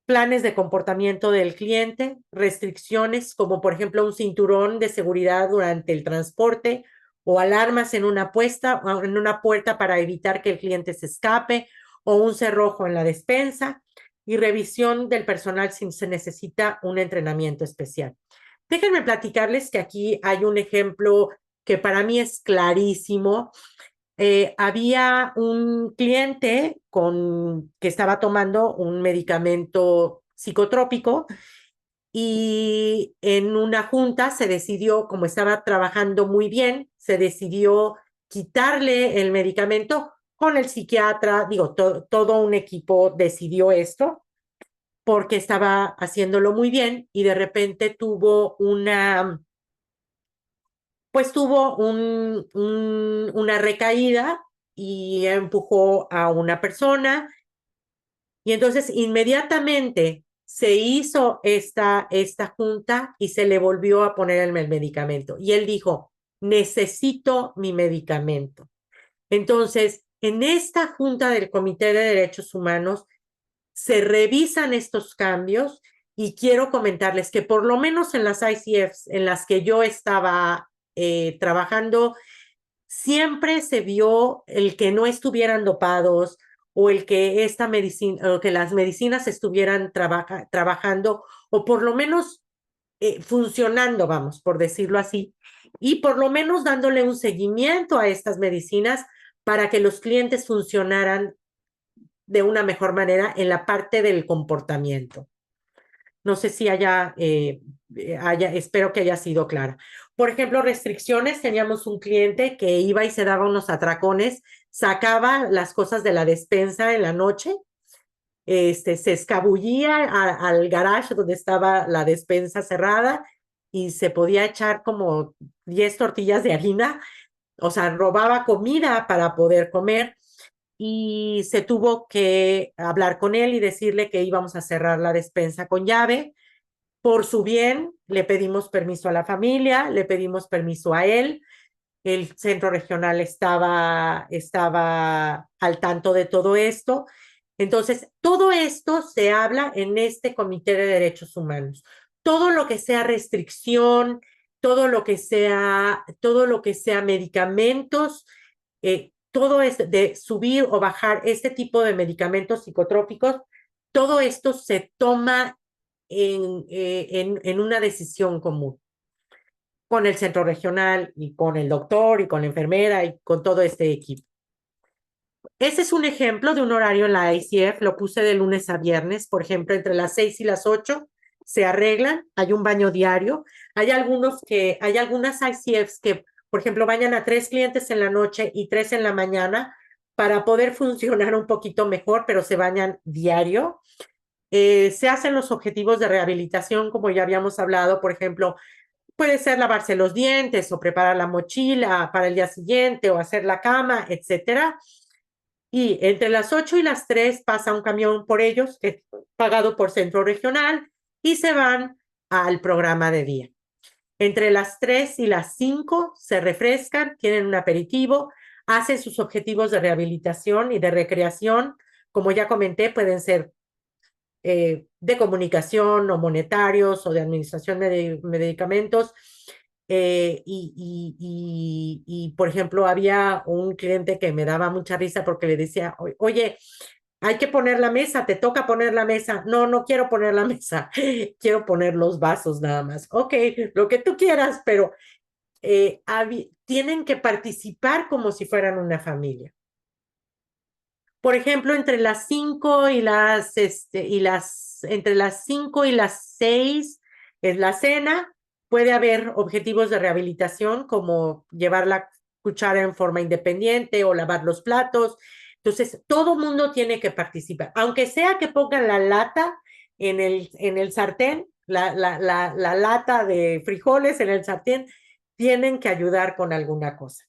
B: planes de comportamiento del cliente, restricciones como por ejemplo un cinturón de seguridad durante el transporte o alarmas en una puerta para evitar que el cliente se escape o un cerrojo en la despensa y revisión del personal si se necesita un entrenamiento especial. Déjenme platicarles que aquí hay un ejemplo que para mí es clarísimo. Había un cliente que estaba tomando un medicamento psicotrópico y en una junta se decidió, como estaba trabajando muy bien, se decidió quitarle el medicamento con el psiquiatra, digo, todo un equipo decidió esto porque estaba haciéndolo muy bien y de repente tuvo una recaída y empujó a una persona y entonces inmediatamente se hizo esta junta y se le volvió a poner el medicamento. Y él dijo, necesito mi medicamento. Entonces, en esta junta del Comité de Derechos Humanos se revisan estos cambios y quiero comentarles que por lo menos en las ICFs en las que yo estaba trabajando, siempre se vio el que no estuvieran dopados o el que esta medicina, o que las medicinas estuvieran trabajando o por lo menos funcionando, vamos, por decirlo así, y por lo menos dándole un seguimiento a estas medicinas para que los clientes funcionaran de una mejor manera en la parte del comportamiento. No sé si espero que haya sido clara. Por ejemplo, restricciones, teníamos un cliente que iba y se daba unos atracones, sacaba las cosas de la despensa en la noche, se escabullía al garage donde estaba la despensa cerrada y se podía echar como 10 tortillas de harina, o sea, robaba comida para poder comer y se tuvo que hablar con él y decirle que íbamos a cerrar la despensa con llave. Por su bien, le pedimos permiso a la familia, le pedimos permiso a él. El centro regional estaba al tanto de todo esto. Entonces, todo esto se habla en este Comité de Derechos Humanos. Todo lo que sea restricción, todo lo que sea medicamentos, todo es de subir o bajar este tipo de medicamentos psicotrópicos, todo esto se toma en una decisión común con el centro regional y con el doctor y con la enfermera y con todo este equipo. Ese es un ejemplo de un horario en la ICF, lo puse de lunes a viernes, por ejemplo, entre las 6 y las 8 se arreglan, hay un baño diario, hay algunas ICFs que, por ejemplo, bañan a 3 clientes en la noche y 3 en la mañana para poder funcionar un poquito mejor, pero se bañan diario. Se hacen los objetivos de rehabilitación, como ya habíamos hablado, por ejemplo, puede ser lavarse los dientes o preparar la mochila para el día siguiente o hacer la cama, etcétera. Y entre las 8 y las 3 pasa un camión por ellos, pagado por Centro Regional, y se van al programa de día. Entre las 3 y las 5 se refrescan, tienen un aperitivo, hacen sus objetivos de rehabilitación y de recreación. Como ya comenté, pueden ser de comunicación o monetarios o de administración de medicamentos. Por ejemplo, había un cliente que me daba mucha risa porque le decía, oye, hay que poner la mesa, te toca poner la mesa. No, no quiero poner la mesa, quiero poner los vasos nada más. Ok, lo que tú quieras, pero tienen que participar como si fueran una familia. Por ejemplo, entre las 5 entre las 5 y las 6 es la cena. Puede haber objetivos de rehabilitación como llevar la cuchara en forma independiente o lavar los platos. Entonces, todo mundo tiene que participar, aunque sea que pongan la lata en el sartén, la lata de frijoles en el sartén, tienen que ayudar con alguna cosa.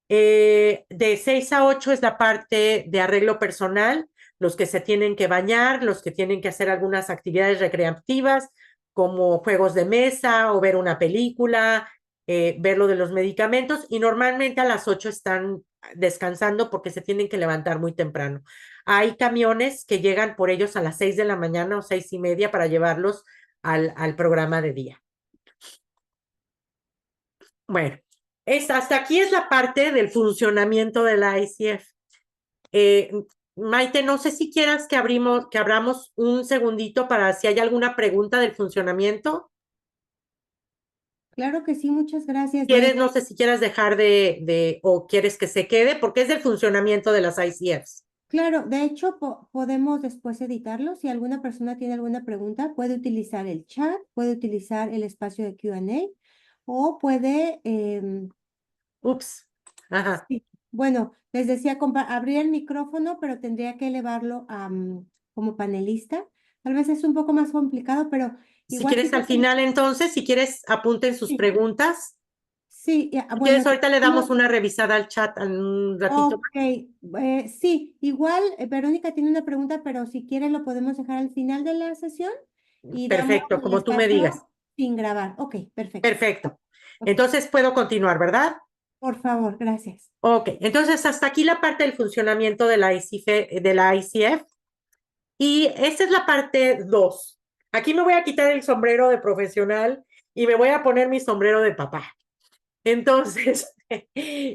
B: De 6 a 8 es la parte de arreglo personal, los que se tienen que bañar, los que tienen que hacer algunas actividades recreativas, como juegos de mesa o ver una película, ver lo de los medicamentos, y normalmente a las 8 están descansando porque se tienen que levantar muy temprano. Hay camiones que llegan por ellos a las 6 de la mañana o 6:30 para llevarlos al programa de día. Bueno, hasta aquí es la parte del funcionamiento de la ICF. Maite, no sé si quieras que abramos un segundito para si hay alguna pregunta del funcionamiento.
A: Claro que sí, muchas gracias. De
B: ¿Quieres,
A: hecho,
B: no sé si quieras dejar o quieres que se quede? Porque es del funcionamiento de las ICFs.
A: claro, de hecho podemos después editarlo. Si alguna persona tiene alguna pregunta, puede utilizar el chat, puede utilizar el espacio de Q&A o puede,
B: Ups. Ajá.
A: sí, bueno, les decía abrir el micrófono, pero tendría que elevarlo a, como panelista. Tal vez es un poco más complicado, pero
B: Si
A: igual sí
B: quieres al final, entonces, si quieres, apunten sus
A: sí,
B: preguntas.
A: sí,
B: Si
A: bueno,
B: quieres, ahorita le damos
A: no,
B: una revisada al chat en un ratito
A: ok, sí, igual Verónica tiene una pregunta, pero si quieres lo podemos dejar al final de la sesión
B: más.
A: y damos
B: Perfecto,
A: el
B: como tú me digas.
A: espacio sin grabar. Ok, perfecto.
B: Perfecto.
A: Ok,
B: Entonces puedo continuar, ¿verdad?
A: por favor, gracias.
B: Ok, entonces hasta aquí la parte del funcionamiento de la ICF. Y esta es la parte 2. Aquí me voy a quitar el sombrero de profesional y me voy a poner mi sombrero de papá. Entonces,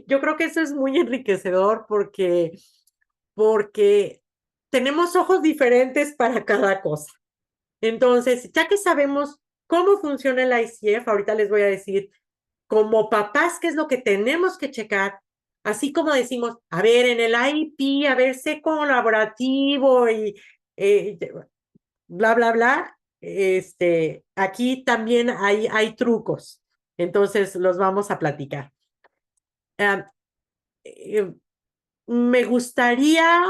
B: yo creo que eso es muy enriquecedor porque tenemos ojos diferentes para cada cosa. Entonces, ya que sabemos cómo funciona el ICF, ahorita les voy a decir, como papás, qué es lo que tenemos que checar, así como decimos, a ver, en el IP, a ver, sé colaborativo y eh, bla, bla, bla. Aquí también hay trucos, entonces los vamos a platicar. Ah, eh, Me gustaría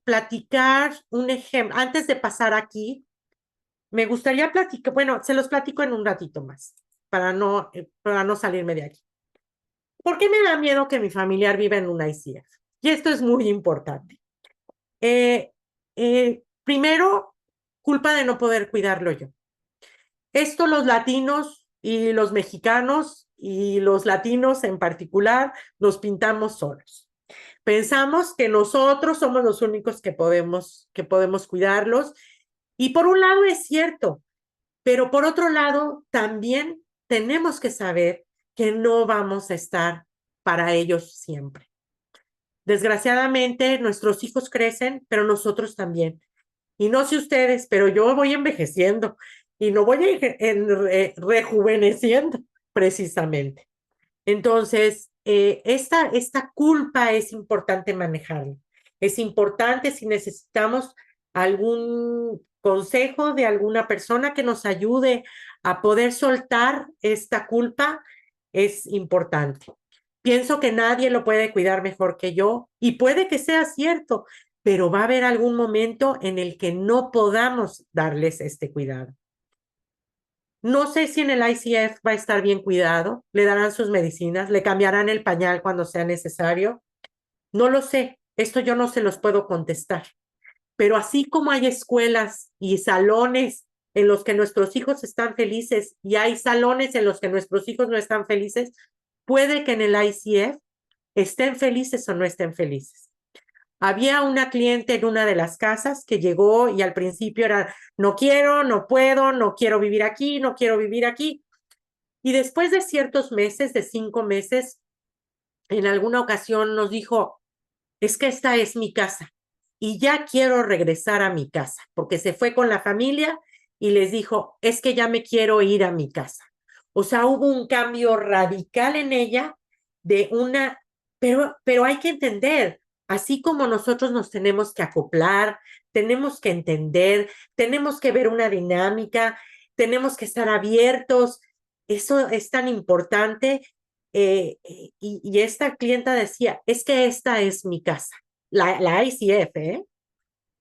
B: platicar un ejemplo, antes de pasar aquí, me gustaría platicar, bueno, se los platico en un ratito más, para no salirme de aquí. ¿Por qué me da miedo que mi familiar viva en un ICF? Y esto es muy importante. Primero, culpa de no poder cuidarlo yo. Esto los latinos y los mexicanos y los latinos en particular nos pintamos solos. Pensamos que nosotros somos los únicos que podemos cuidarlos. Y por un lado es cierto, pero por otro lado también tenemos que saber que no vamos a estar para ellos siempre. Desgraciadamente, nuestros hijos crecen, pero nosotros también. Y no sé ustedes, pero yo voy envejeciendo y no voy rejuveneciendo precisamente. Entonces, esta culpa es importante manejarla. Es importante si necesitamos algún consejo de alguna persona que nos ayude a poder soltar esta culpa, es importante. Pienso que nadie lo puede cuidar mejor que yo y puede que sea cierto, pero va a haber algún momento en el que no podamos darles este cuidado. No sé si en el ICF va a estar bien cuidado, le darán sus medicinas, le cambiarán el pañal cuando sea necesario. No lo sé, esto yo no se los puedo contestar. Pero así como hay escuelas y salones en los que nuestros hijos están felices y hay salones en los que nuestros hijos no están felices, puede que en el ICF estén felices o no estén felices. Había una cliente en una de las casas que llegó y al principio era, no quiero, no puedo, no quiero vivir aquí, no quiero vivir aquí. Y después de ciertos meses, de 5 meses, en alguna ocasión nos dijo, es que esta es mi casa y ya quiero regresar a mi casa, porque se fue con la familia y les dijo, es que ya me quiero ir a mi casa. O sea, hubo un cambio radical en ella de una, pero hay que entender, así como nosotros nos tenemos que acoplar, tenemos que entender, tenemos que ver una dinámica, tenemos que estar abiertos. Eso es tan importante. Y esta clienta decía, es que esta es mi casa, la ICF,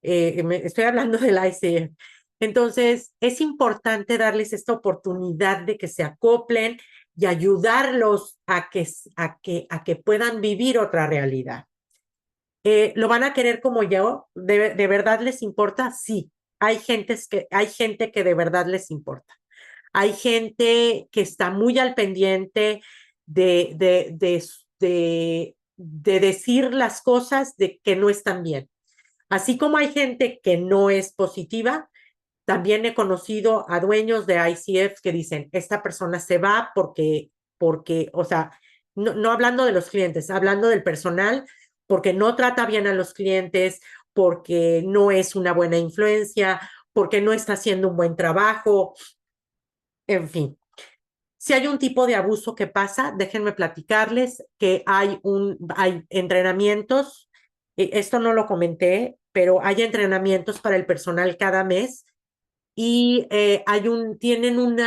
B: estoy hablando de la ICF. Entonces, es importante darles esta oportunidad de que se acoplen y ayudarlos a que puedan vivir otra realidad. ¿Lo van a querer como yo? De verdad les importa? Sí, hay gente que de verdad les importa. Hay gente que está muy al pendiente de, de, de, de decir las cosas de que no están bien. Así como hay gente que no es positiva, también he conocido a dueños de ICF que dicen, esta persona se va o sea, no hablando de los clientes, hablando del personal, porque no trata bien a los clientes, porque no es una buena influencia, porque no está haciendo un buen trabajo, en fin. Si hay un tipo de abuso que pasa, déjenme platicarles que hay entrenamientos, esto no lo comenté, pero hay entrenamientos para el personal cada mes y tienen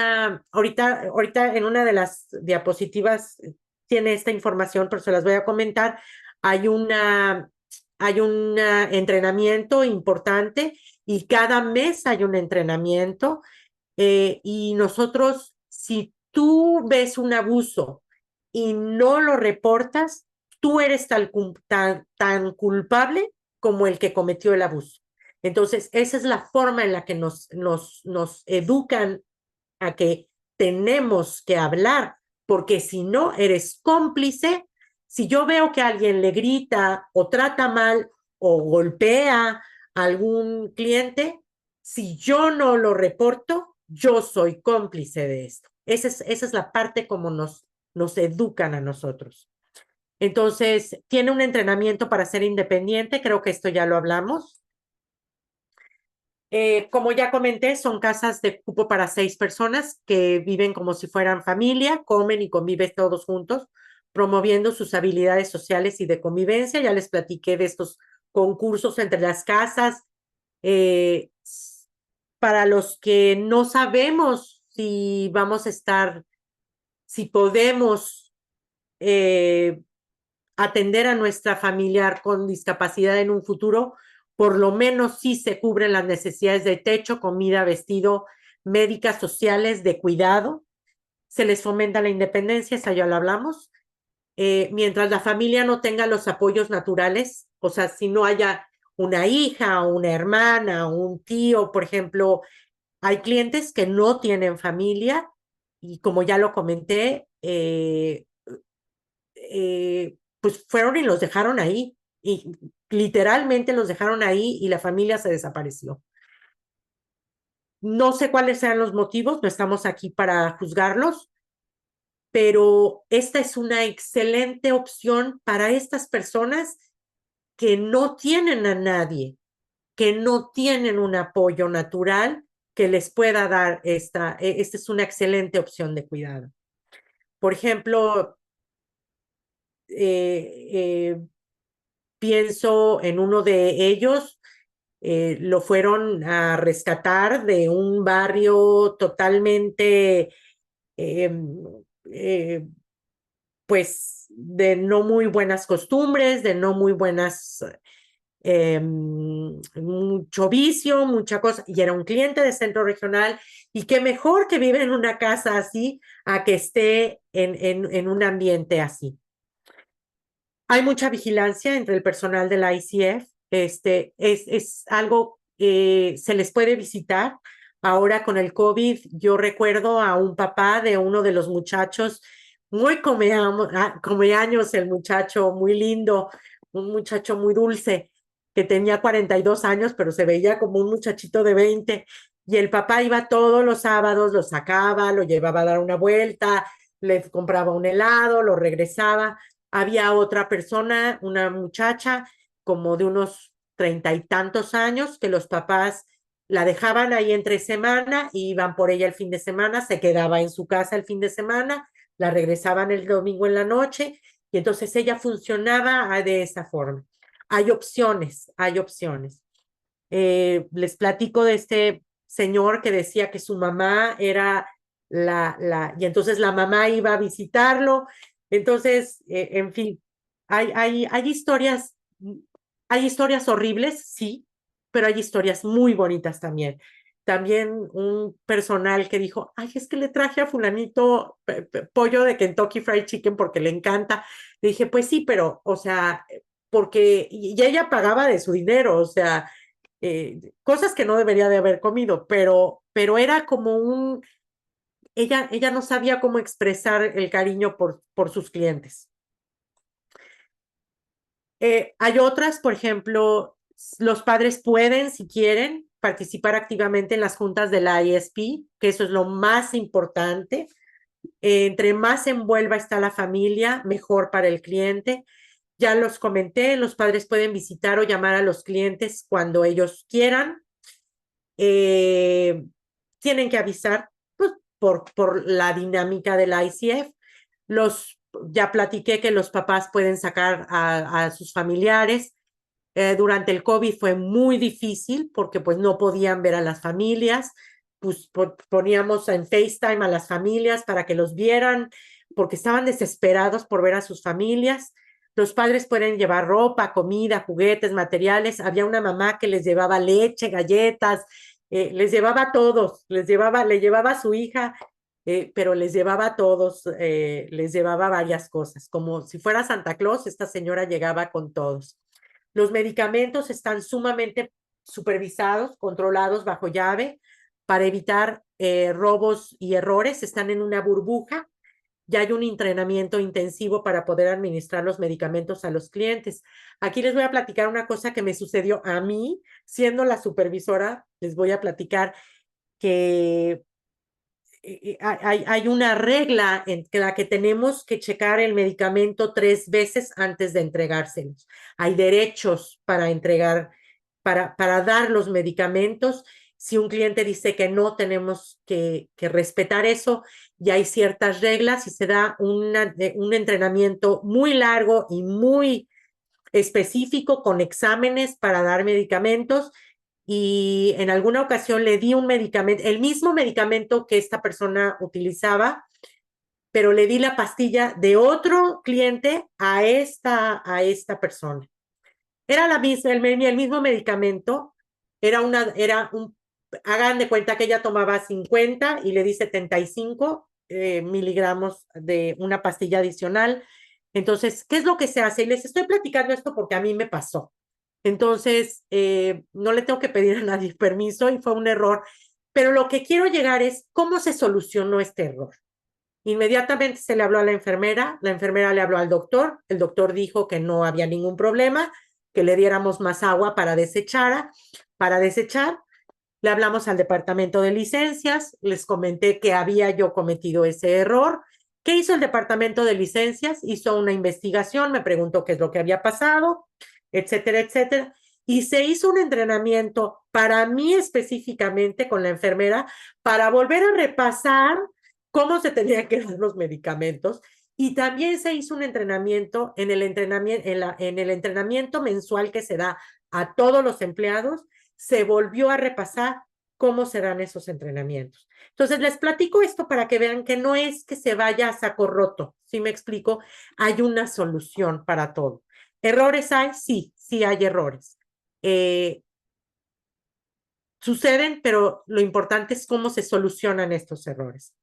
B: ahorita en una de las diapositivas tiene esta información, pero se las voy a comentar. Hay hay un entrenamiento importante y cada mes hay un entrenamiento y nosotros, si tú ves un abuso y no lo reportas, tú eres tan culpable como el que cometió el abuso. Entonces, esa es la forma en la que nos educan a que tenemos que hablar, porque si no, eres cómplice. Si yo veo que alguien le grita o trata mal o golpea a algún cliente, si yo no lo reporto, yo soy cómplice de esto. Esa es la parte como nos educan a nosotros. Entonces, tiene un entrenamiento para ser independiente, creo que esto ya lo hablamos. Como ya comenté, son casas de cupo para 6 personas que viven como si fueran familia, comen y conviven todos juntos, promoviendo sus habilidades sociales y de convivencia. Ya les platiqué de estos concursos entre las casas. Eh, para los que no sabemos si vamos a estar, si podemos atender a nuestra familiar con discapacidad en un futuro, por lo menos sí se cubren las necesidades de techo, comida, vestido, médicas, sociales, de cuidado. Se les fomenta la independencia, esa ya lo hablamos. Mientras la familia no tenga los apoyos naturales, o sea, si no haya una hija o una hermana o un tío, por ejemplo, hay clientes que no tienen familia y como ya lo comenté, pues fueron y los dejaron ahí y literalmente los dejaron ahí y la familia se desapareció. No sé cuáles sean los motivos, no estamos aquí para juzgarlos, pero esta es una excelente opción para estas personas que no tienen a nadie, que no tienen un apoyo natural que les pueda dar esta es una excelente opción de cuidado. Por ejemplo, eh, pienso en uno de ellos, lo fueron a rescatar de un barrio totalmente, eh, eh, pues, de no muy buenas costumbres, de no muy buenas, mucho vicio, mucha cosa, y era un cliente de centro regional, y qué mejor que vive en una casa así a que esté en un ambiente así. Hay mucha vigilancia entre el personal de la ICF. Es algo que se les puede visitar. Ahora con el COVID, yo recuerdo a un papá de uno de los muchachos, muy comeaños el muchacho, muy lindo, un muchacho muy dulce, que tenía 42 años, pero se veía como un muchachito de 20. Y el papá iba todos los sábados, lo sacaba, lo llevaba a dar una vuelta, le compraba un helado, lo regresaba. Había otra persona, una muchacha como de unos 30 y tantos años, que los papás la dejaban ahí entre semana y iban por ella el fin de semana, se quedaba en su casa el fin de semana, la regresaban el domingo en la noche y entonces ella funcionaba de esa forma. Hay opciones, hay opciones. Les platico de este señor que decía que su mamá era y entonces la mamá iba a visitarlo. Entonces, en fin, hay historias, hay historias horribles, sí, pero hay historias muy bonitas también. También un personal que dijo, ay, es que le traje a fulanito pollo de Kentucky Fried Chicken porque le encanta. Le dije, pues sí, pero, o sea, porque, y ella pagaba de su dinero, o sea, cosas que no debería de haber comido, pero era como ella no sabía cómo expresar el cariño por sus clientes. Hay otras, por ejemplo, los padres pueden, si quieren, participar activamente en las juntas de la ISP, que eso es lo más importante. Entre más envuelva está la familia, mejor para el cliente. Ya los comenté, los padres pueden visitar o llamar a los clientes cuando ellos quieran. eh, Tienen que avisar pues, por la dinámica del ICF. Ya platiqué que los papás pueden sacar a sus familiares. Durante el COVID fue muy difícil porque pues no podían ver a las familias, pues poníamos en FaceTime a las familias para que los vieran porque estaban desesperados por ver a sus familias. Los padres pueden llevar ropa, comida, juguetes, materiales. Había una mamá que les llevaba leche, galletas, les llevaba a todos, le llevaba a su hija, pero les llevaba a todos, les llevaba varias cosas. Como si fuera Santa Claus, esta señora llegaba con todos. Los medicamentos están sumamente supervisados, controlados bajo llave para evitar robos y errores. Están en una burbuja. Ya hay un entrenamiento intensivo para poder administrar los medicamentos a los clientes. Aquí les voy a platicar una cosa que me sucedió a mí, siendo la supervisora, les voy a platicar que hay una regla en la que tenemos que checar el medicamento 3 veces antes de entregárselos. Hay derechos para entregar, para dar los medicamentos. Si un cliente dice que no, tenemos que respetar eso y hay ciertas reglas y se da un entrenamiento muy largo y muy específico con exámenes para dar medicamentos y en alguna ocasión le di un medicamento, el mismo medicamento que esta persona utilizaba, pero le di la pastilla de otro cliente a esta persona. Era la misma, el mismo medicamento, hagan de cuenta que ella tomaba 50 y le di 75 miligramos de una pastilla adicional. Entonces, ¿qué es lo que se hace? Y les estoy platicando esto porque a mí me pasó. Entonces, no le tengo que pedir a nadie permiso y fue un error. Pero lo que quiero llegar es cómo se solucionó este error. Inmediatamente se le habló a la enfermera le habló al doctor, el doctor dijo que no había ningún problema, que le diéramos más agua para desechar. Le hablamos al departamento de licencias, les comenté que había yo cometido ese error. ¿Qué hizo el departamento de licencias? Hizo una investigación, me preguntó qué es lo que había pasado, etcétera, etcétera. Y se hizo un entrenamiento para mí específicamente con la enfermera para volver a repasar cómo se tenían que dar los medicamentos. Y también se hizo un entrenamiento en el entrenamiento mensual que se da a todos los empleados, se volvió a repasar cómo serán esos entrenamientos. Entonces, les platico esto para que vean que no es que se vaya a saco roto, ¿sí me explico? Hay una solución para todo. ¿Errores hay? Sí, sí hay errores. Suceden, pero lo importante es cómo se solucionan estos errores.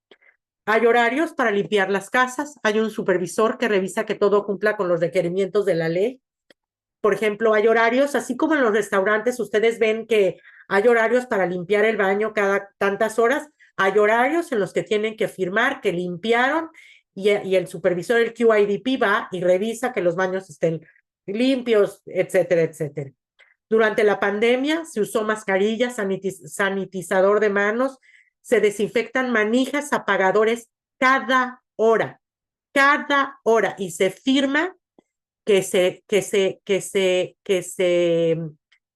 B: Hay horarios para limpiar las casas, hay un supervisor que revisa que todo cumpla con los requerimientos de la ley. Por ejemplo, hay horarios, así como en los restaurantes, ustedes ven que hay horarios para limpiar el baño cada tantas horas, hay horarios en los que tienen que firmar que limpiaron y el supervisor, el QIDP, va y revisa que los baños estén limpios, etcétera, etcétera. Durante la pandemia se usó mascarilla, sanitizador de manos, se desinfectan manijas, apagadores cada hora, y se firma que se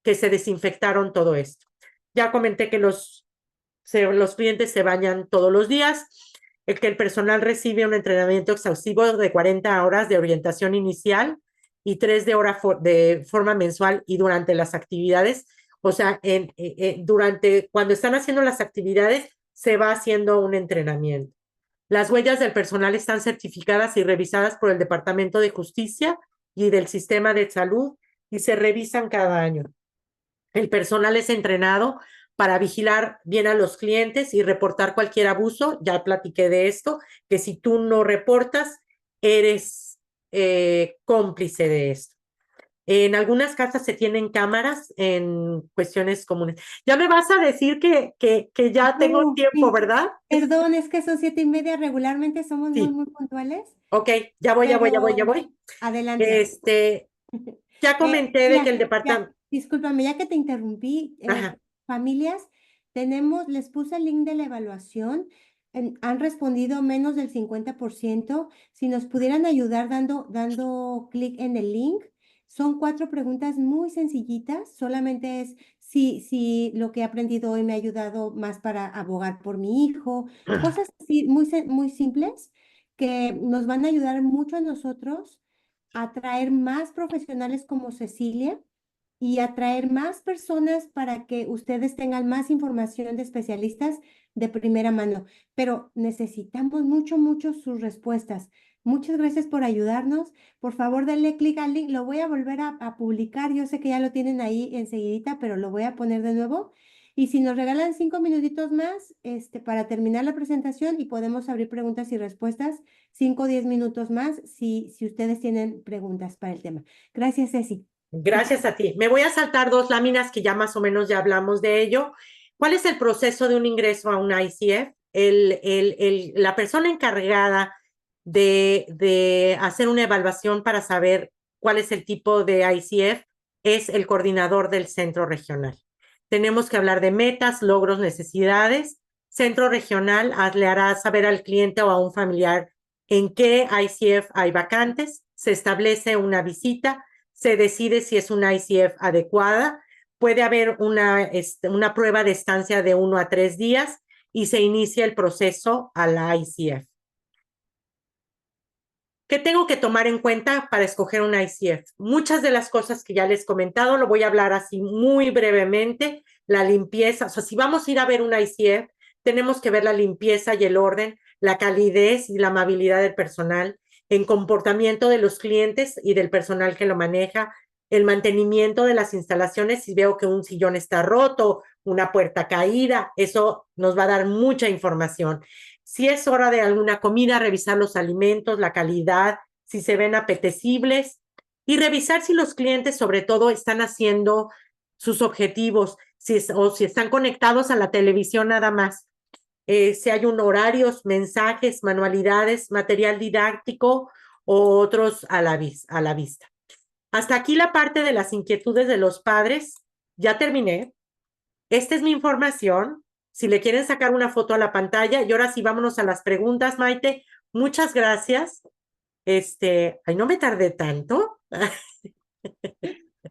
B: desinfectaron todo esto. Ya comenté que los clientes se bañan todos los días, que el personal recibe un entrenamiento exhaustivo de 40 horas de orientación inicial y 3 de forma mensual y durante las actividades. O sea, cuando están haciendo las actividades, se va haciendo un entrenamiento. Las huellas del personal están certificadas y revisadas por el Departamento de Justicia y del Sistema de Salud y se revisan cada año. El personal es entrenado para vigilar bien a los clientes y reportar cualquier abuso. Ya platiqué de esto, que si tú no reportas, eres cómplice de esto. En algunas casas se tienen cámaras en cuestiones comunes. Ya me vas a decir que ya tengo tiempo,
A: Sí.
B: ¿verdad?
A: Perdón, es que son 7:30, regularmente somos muy,
B: Sí.
A: muy puntuales,
B: Ok, ya voy.
A: pero adelante.
B: Este, ya comenté de que el
A: Ya,
B: departamento,
A: discúlpame, ya que te interrumpí,
B: ajá,
A: familias, les puse el link de la evaluación, han respondido menos del 50%. Si nos pudieran ayudar dando clic en el link, son 4 preguntas muy sencillitas, solamente es si lo que he aprendido hoy me ha ayudado más para abogar por mi hijo, cosas así muy simples que nos van a ayudar mucho a nosotros atraer más profesionales como Cecilia y atraer más personas para que ustedes tengan más información de especialistas de primera mano. Pero necesitamos mucho sus respuestas. Muchas gracias por ayudarnos. Por favor, denle clic al link. Lo voy a volver a publicar. Yo sé que ya lo tienen ahí enseguidita, pero lo voy a poner de nuevo. Y si nos regalan 5 minutitos más, para terminar la presentación y podemos abrir preguntas y respuestas, 5 o 10 minutos más, si ustedes tienen preguntas para el tema. Gracias, Ceci.
B: gracias a ti. Me voy a saltar 2 láminas que ya más o menos ya hablamos de ello. ¿Cuál es el proceso de un ingreso a un ICF? La persona encargada de hacer una evaluación para saber cuál es el tipo de ICF es el coordinador del centro regional. Tenemos que hablar de metas, logros, necesidades. Centro regional le hará saber al cliente o a un familiar en qué ICF hay vacantes, se establece una visita, se decide si es una ICF adecuada, puede haber una prueba de estancia de 1 a 3 días y se inicia el proceso a la ICF. ¿Qué tengo que tomar en cuenta para escoger una ICF? Muchas de las cosas que ya les he comentado, lo voy a hablar así muy brevemente. La limpieza, o sea, si vamos a ir a ver una ICF, tenemos que ver la limpieza y el orden, la calidez y la amabilidad del personal, el comportamiento de los clientes y del personal que lo maneja, el mantenimiento de las instalaciones si veo que un sillón está roto, una puerta caída, eso nos va a dar mucha información. Si es hora de alguna comida, revisar los alimentos, la calidad, si se ven apetecibles y revisar si los clientes sobre todo están haciendo sus objetivos, o si están conectados a la televisión nada más. Si hay un horarios, mensajes, manualidades, material didáctico o otros a la vista. Hasta aquí la parte de las inquietudes de los padres. Ya terminé. Esta es mi información. Si le quieren sacar una foto a la pantalla. Y ahora sí, vámonos a las preguntas, Maite. Muchas gracias. Ay, no me tardé tanto.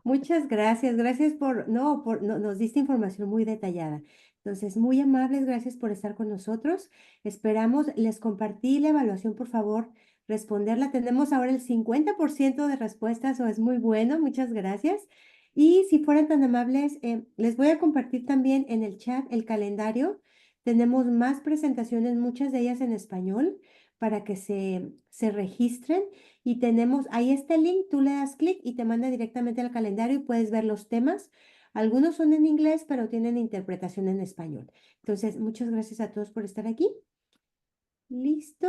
A: Muchas gracias, gracias nos diste información muy detallada. Entonces, muy amables, gracias por estar con nosotros. Esperamos, les compartí la evaluación, por favor, responderla. Tenemos ahora el 50% de respuestas, o es muy bueno, muchas gracias. Y si fueran tan amables, les voy a compartir también en el chat el calendario. Tenemos más presentaciones, muchas de ellas en español, para que se registren. Y tenemos, ahí está el link, tú le das clic y te manda directamente al calendario y puedes ver los temas. Algunos son en inglés, pero tienen interpretación en español. Entonces, muchas gracias a todos por estar aquí. ¿Listo?